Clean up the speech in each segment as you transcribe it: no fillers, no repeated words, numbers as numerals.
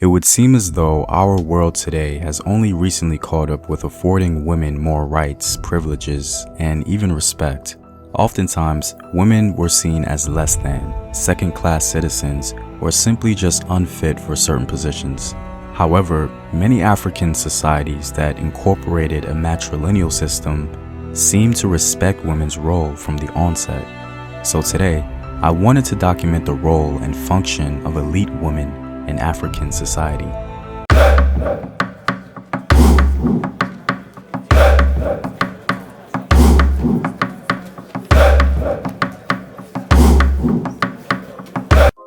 It would seem as though our world today has only recently caught up with affording women more rights, privileges, and even respect. Oftentimes, women were seen as less than, second-class citizens, or simply just unfit for certain positions. However, many African societies that incorporated a matrilineal system seem to respect women's role from the onset. So today, I wanted to document the role and function of elite women in African society.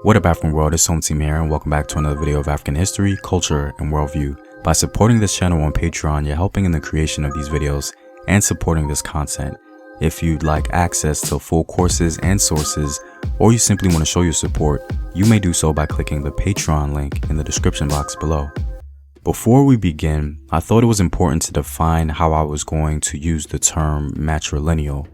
What up, African world? It's Home Team here, and welcome back to another video of African history, culture, and worldview. By supporting this channel on Patreon, you're helping in the creation of these videos and supporting this content. If you'd like access to full courses and sources, or you simply want to show your support, you may do so by clicking the Patreon link in the description box below. Before we begin, I thought it was important to define how I was going to use the term matrilineal.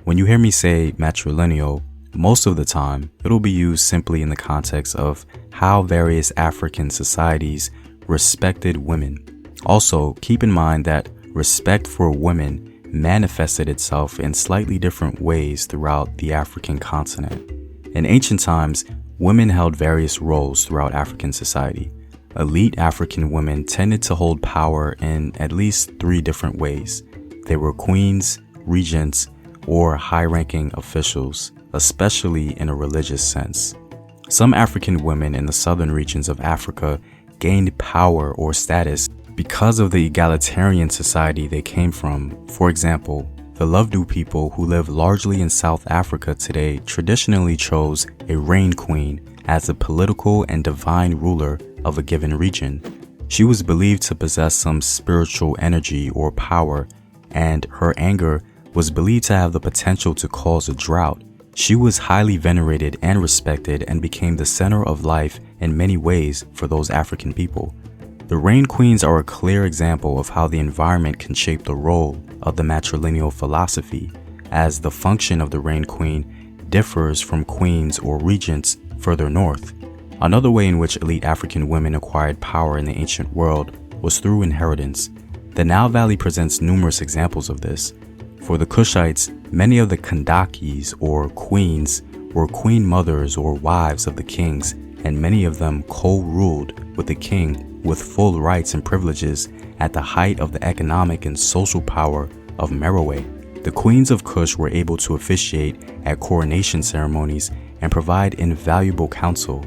When you hear me say matrilineal, most of the time, it'll be used simply in the context of how various African societies respected women. Also, keep in mind that respect for women manifested itself in slightly different ways throughout the African continent. In ancient times, women held various roles throughout African society. Elite African women tended to hold power in at least 3 different ways. They were queens, regents, or high-ranking officials, especially in a religious sense. Some African women in the southern regions of Africa gained power or status because of the egalitarian society they came from. For example, the Lovedu people who live largely in South Africa today traditionally chose a reign queen as the political and divine ruler of a given region. She was believed to possess some spiritual energy or power, and her anger was believed to have the potential to cause a drought. She was highly venerated and respected and became the center of life in many ways for those African people. The reign queens are a clear example of how the environment can shape the role of the matrilineal philosophy, as the function of the reign queen differs from queens or regents further north. Another way in which elite African women acquired power in the ancient world was through inheritance. The Nile Valley presents numerous examples of this. For the Kushites, many of the Kandakis or queens were queen mothers or wives of the kings, and many of them co-ruled with the king with full rights and privileges at the height of the economic and social power of Merowe. The queens of Kush were able to officiate at coronation ceremonies and provide invaluable counsel.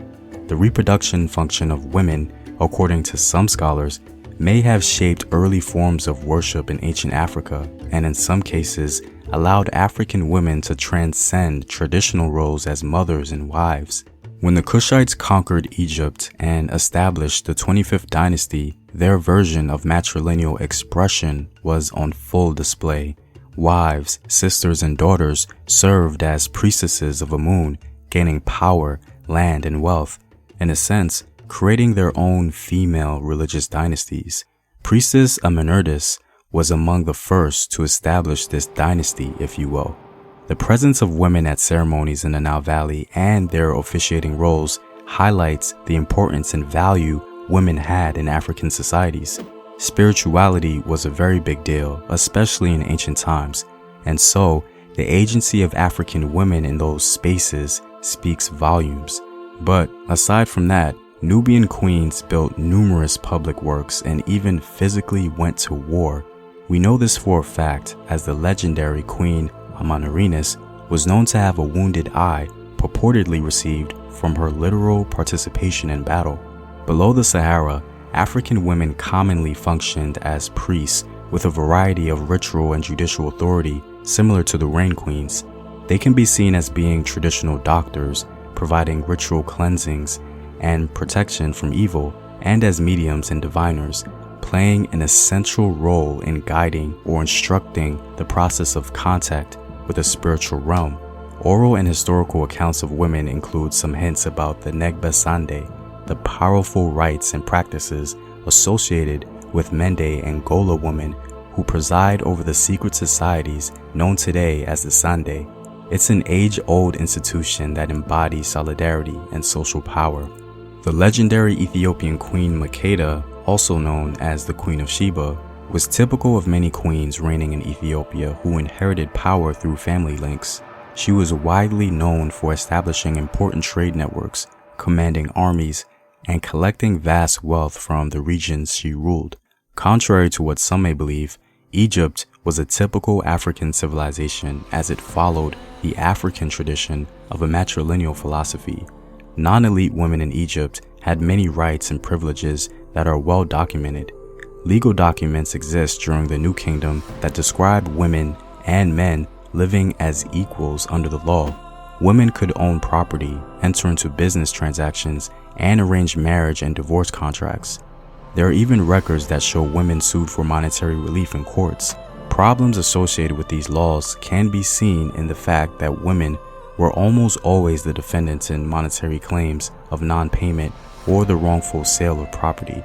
The reproduction function of women, according to some scholars, may have shaped early forms of worship in ancient Africa, and in some cases allowed African women to transcend traditional roles as mothers and wives. When the Kushites conquered Egypt and established the 25th dynasty, their version of matrilineal expression was on full display. Wives, sisters, and daughters served as priestesses of Amun, gaining power, land, and wealth, in a sense, creating their own female religious dynasties. Priestess Amenertis was among the first to establish this dynasty, if you will. The presence of women at ceremonies in the Nile Valley and their officiating roles highlights the importance and value women had in African societies. Spirituality was a very big deal, especially in ancient times, and so the agency of African women in those spaces speaks volumes. But aside from that, Nubian queens built numerous public works and even physically went to war. We know this for a fact, as the legendary Queen Amanirenas was known to have a wounded eye purportedly received from her literal participation in battle. Below the Sahara, African women commonly functioned as priests with a variety of ritual and judicial authority similar to the reign queens. They can be seen as being traditional doctors, providing ritual cleansings and protection from evil, and as mediums and diviners, playing an essential role in guiding or instructing the process of contact with the spiritual realm. Oral and historical accounts of women include some hints about the Negbesande, the powerful rites and practices associated with Mende and Gola women who preside over the secret societies known today as the Sande. It's an age-old institution that embodies solidarity and social power. The legendary Ethiopian Queen Makeda, also known as the Queen of Sheba, was typical of many queens reigning in Ethiopia who inherited power through family links. She was widely known for establishing important trade networks, commanding armies, and collecting vast wealth from the regions she ruled. Contrary to what some may believe, Egypt was a typical African civilization as it followed the African tradition of a matrilineal philosophy. Non-elite women in Egypt had many rights and privileges that are well documented. Legal documents exist during the New Kingdom that describe women and men living as equals under the law. Women could own property, enter into business transactions, and arrange marriage and divorce contracts. There are even records that show women sued for monetary relief in courts. Problems associated with these laws can be seen in the fact that women were almost always the defendants in monetary claims of non-payment or the wrongful sale of property.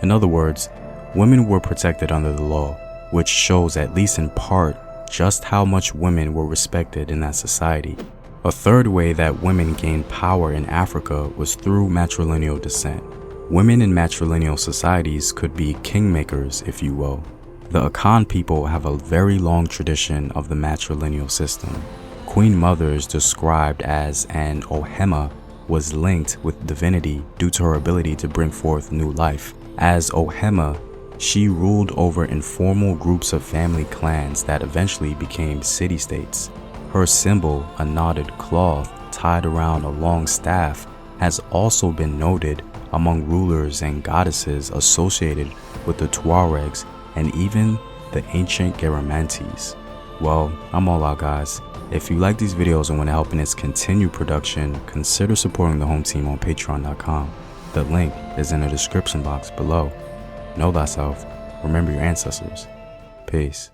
In other words, women were protected under the law, which shows at least in part just how much women were respected in that society. A third way that women gained power in Africa was through matrilineal descent. Women in matrilineal societies could be kingmakers, if you will. The Akan people have a very long tradition of the matrilineal system. Queen mothers, described as an Ohema, was linked with divinity due to her ability to bring forth new life. As Ohema, she ruled over informal groups of family clans that eventually became city-states. Her symbol, a knotted cloth tied around a long staff, has also been noted among rulers and goddesses associated with the Tuaregs and even the ancient Garamantes. Well, I'm all out, guys. If you like these videos and want to help in its continued production, consider supporting the home team on patreon.com. The link is in the description box below. Know thyself, remember your ancestors. Peace.